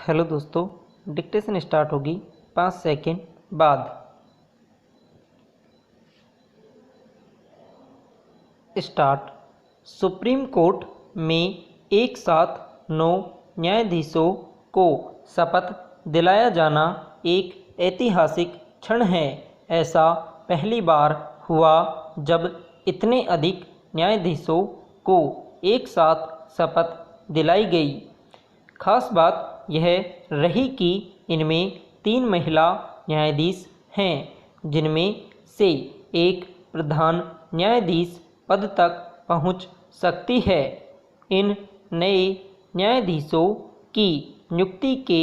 Hello दोस्तों, dictation start होगी 5 second बाद। स्टार्ट। सुप्रीम कोर्ट में एक साथ 9 न्यायाधीशों को शपथ दिलाया जाना एक ऐतिहासिक क्षण है। ऐसा पहली बार हुआ जब इतने अधिक न्यायाधीशों को एक साथ शपथ दिलाई गई। खास बात यह रही कि इनमें 3 महिला न्यायाधीश हैं, जिनमें से एक प्रधान न्यायाधीश पद तक पहुंच सकती है। इन नए न्यायाधीशों की नियुक्ति के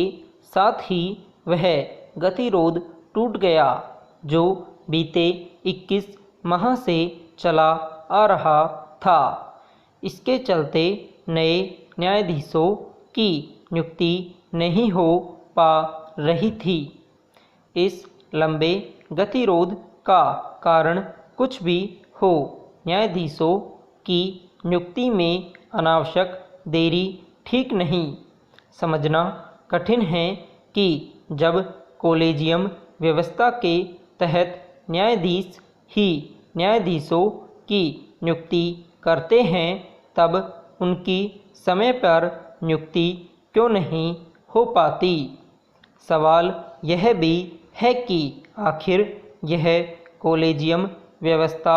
साथ ही वह गतिरोध टूट गया जो बीते 21 माह से चला आ रहा था। इसके चलते नए न्यायाधीशों की नियुक्ति नहीं हो पा रही थी। इस लंबे गतिरोध का कारण कुछ भी हो, न्यायाधीशों की नियुक्ति में अनावश्यक देरी ठीक नहीं। समझना कठिन है कि जब कॉलेजियम व्यवस्था के तहत न्यायाधीश ही न्यायाधीशों की नियुक्ति करते हैं, तब उनकी समय पर नियुक्ति क्यों नहीं हो पाती। सवाल यह भी है कि आखिर यह कॉलेजियम व्यवस्था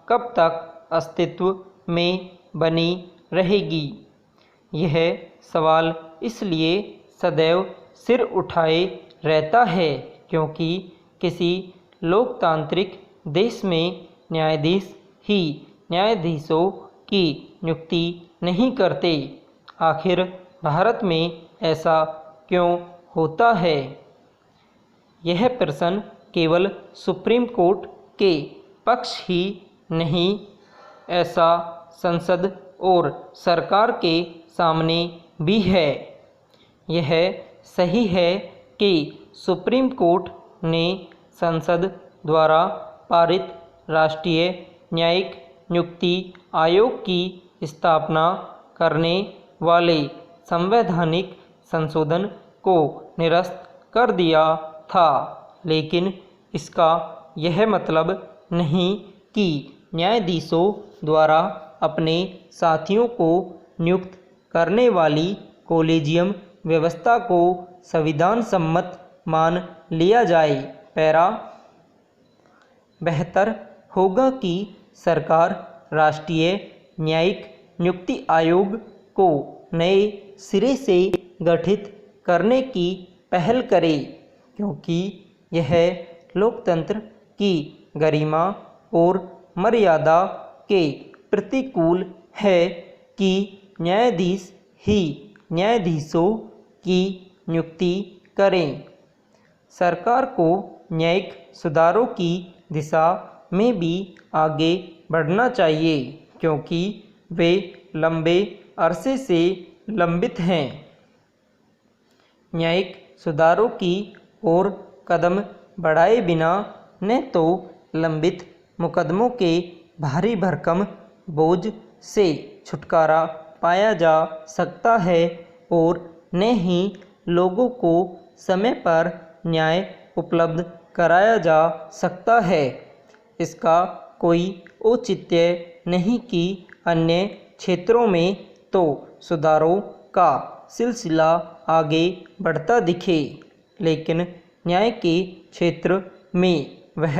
कब तक अस्तित्व में बनी रहेगी। यह सवाल इसलिए सदैव सिर उठाए रहता है क्योंकि किसी लोकतांत्रिक देश में न्यायाधीश ही न्यायाधीशों की नियुक्ति नहीं करते। आखिर भारत में ऐसा क्यों होता है? यह प्रश्न केवल सुप्रीम कोर्ट के पक्ष ही नहीं, ऐसा संसद और सरकार के सामने भी है। यह सही है कि सुप्रीम कोर्ट ने संसद द्वारा पारित राष्ट्रीय न्यायिक नियुक्ति आयोग की स्थापना करने वाले संवैधानिक संशोधन को निरस्त कर दिया था, लेकिन इसका यह मतलब नहीं कि न्यायाधीशों द्वारा अपने साथियों को नियुक्त करने वाली कॉलेजियम व्यवस्था को संविधान सम्मत मान लिया जाए। पैरा। बेहतर होगा कि सरकार राष्ट्रीय न्यायिक नियुक्ति आयोग को नए सिरे से गठित करने की पहल करे, क्योंकि यह लोकतंत्र की गरिमा और मर्यादा के प्रतिकूल है कि न्यायाधीश ही न्यायाधीशों की नियुक्ति करें। सरकार को न्यायिक सुधारों की दिशा में भी आगे बढ़ना चाहिए, क्योंकि वे लंबे अरसे से लंबित हैं। न्यायिक सुधारों की ओर कदम बढ़ाए बिना न तो लंबित मुकदमों के भारी भरकम बोझ से छुटकारा पाया जा सकता है और न ही लोगों को समय पर न्याय उपलब्ध कराया जा सकता है। इसका कोई औचित्य नहीं कि अन्य क्षेत्रों में तो सुधारों का सिलसिला आगे बढ़ता दिखे, लेकिन न्याय के क्षेत्र में वह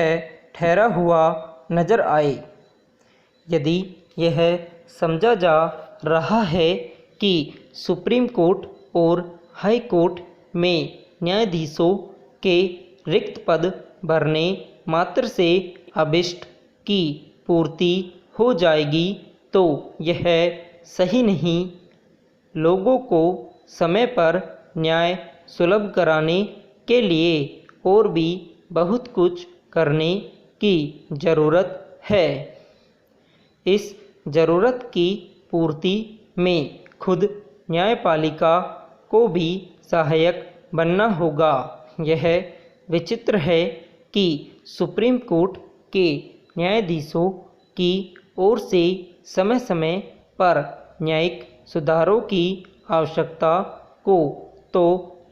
ठहरा हुआ नजर आए। यदि यह समझा जा रहा है कि सुप्रीम कोर्ट और हाई कोर्ट में न्यायाधीशों के रिक्त पद भरने मात्र से अभिष्ट की पूर्ति हो जाएगी, तो यह सही नहीं। लोगों को समय पर न्याय सुलभ कराने के लिए और भी बहुत कुछ करने की ज़रूरत है। इस ज़रूरत की पूर्ति में खुद न्यायपालिका को भी सहायक बनना होगा। यह विचित्र है कि सुप्रीम कोर्ट के न्यायाधीशों की ओर से समय समय पर न्यायिक सुधारों की आवश्यकता को तो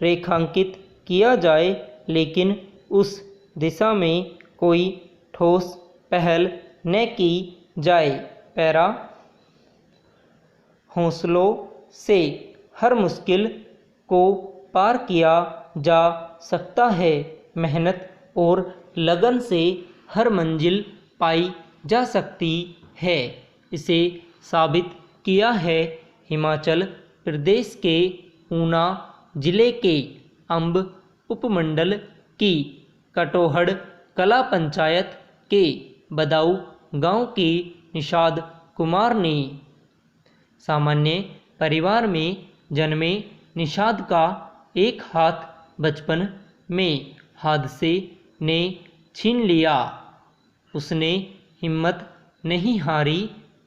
रेखांकित किया जाए, लेकिन उस दिशा में कोई ठोस पहल न की जाए। पैरा हौसलों से हर मुश्किल को पार किया जा सकता है। मेहनत और लगन से हर मंजिल पाई जा सकती है। इसे साबित किया है हिमाचल प्रदेश के ऊना जिले के अंब उपमंडल की कटोहड़ कला पंचायत के बदाऊ गांव के निषाद कुमार ने। सामान्य परिवार में जन्मे निषाद का एक हाथ बचपन में हादसे ने छीन लिया। उसने हिम्मत नहीं हारी,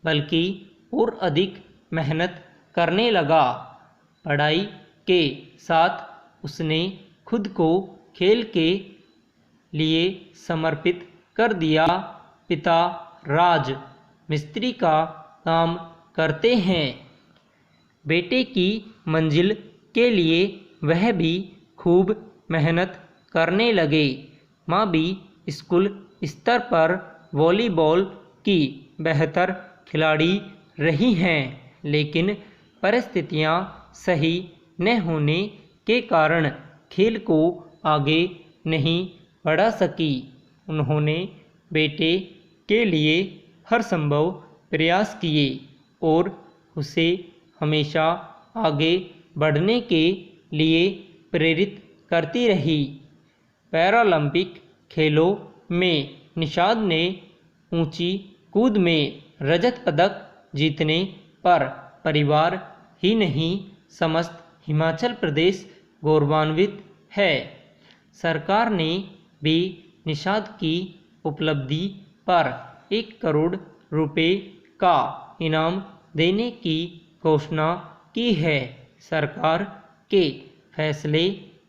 बल्कि और अधिक मेहनत करने लगा। पढ़ाई के साथ उसने खुद को खेल के लिए समर्पित कर दिया। पिता राज मिस्त्री का काम करते हैं। बेटे की मंजिल के लिए वह भी खूब मेहनत करने लगे। माँ भी स्कूल स्तर पर वॉलीबॉल की बेहतर खिलाड़ी रही हैं, लेकिन परिस्थितियाँ सही न होने के कारण खेल को आगे नहीं बढ़ा सकी। उन्होंने बेटे के लिए हर संभव प्रयास किए और उसे हमेशा आगे बढ़ने के लिए प्रेरित करती रही। पैरालंपिक खेलों में निषाद ने ऊंची कूद में रजत पदक जीतने पर परिवार ही नहीं, समस्त हिमाचल प्रदेश गौरवान्वित है। सरकार ने भी निषाद की उपलब्धि पर 1 करोड़ रुपए का इनाम देने की घोषणा की है। सरकार के फैसले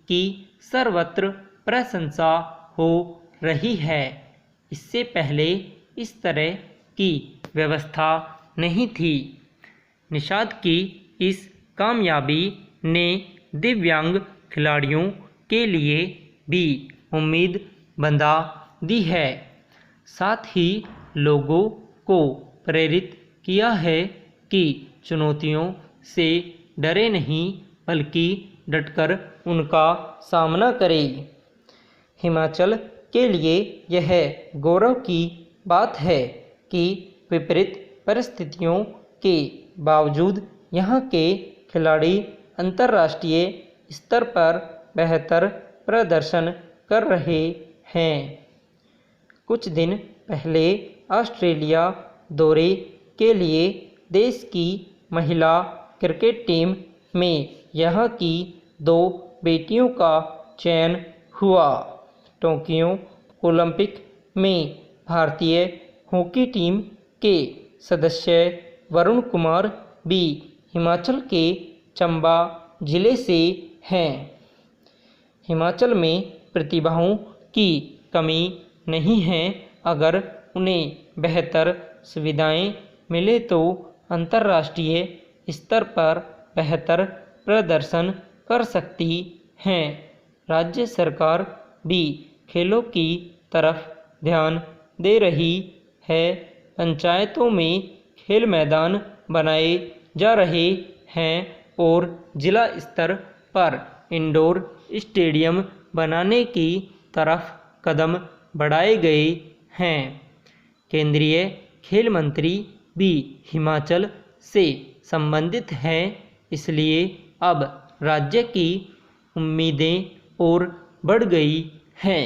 की सर्वत्र प्रशंसा हो रही है। इससे पहले इस तरह की व्यवस्था नहीं थी। निषाद की इस कामयाबी ने दिव्यांग खिलाड़ियों के लिए भी उम्मीद बंधा दी है। साथ ही लोगों को प्रेरित किया है कि चुनौतियों से डरे नहीं, बल्कि डटकर उनका सामना करें। हिमाचल के लिए यह गौरव की बात है कि विपरीत परिस्थितियों के बावजूद यहाँ के खिलाड़ी अंतर्राष्ट्रीय स्तर पर बेहतर प्रदर्शन कर रहे हैं। कुछ दिन पहले ऑस्ट्रेलिया दौरे के लिए देश की महिला क्रिकेट टीम में यहाँ की 2 बेटियों का चयन हुआ। टोक्यो ओलंपिक में भारतीय हॉकी टीम के सदस्य वरुण कुमार भी हिमाचल के चंबा जिले से हैं। हिमाचल में प्रतिभाओं की कमी नहीं है। अगर उन्हें बेहतर सुविधाएं मिले तो अंतर्राष्ट्रीय स्तर पर बेहतर प्रदर्शन कर सकती हैं। राज्य सरकार भी खेलों की तरफ ध्यान दे रही है। पंचायतों में खेल मैदान बनाए जा रहे हैं और जिला स्तर पर इंडोर स्टेडियम बनाने की तरफ कदम बढ़ाए गए हैं। केंद्रीय खेल मंत्री भी हिमाचल से संबंधित हैं, इसलिए अब राज्य की उम्मीदें और बढ़ गई हैं।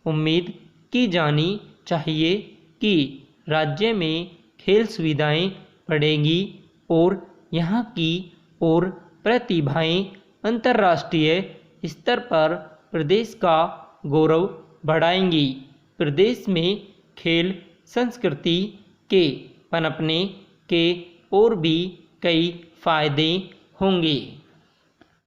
उम्मीद की जानी चाहिए कि राज्य में खेल सुविधाएं बढ़ेंगी और यहाँ की और प्रतिभाएं अंतर्राष्ट्रीय स्तर पर प्रदेश का गौरव बढ़ाएंगी। प्रदेश में खेल संस्कृति के पनपने के और भी कई फायदे होंगे।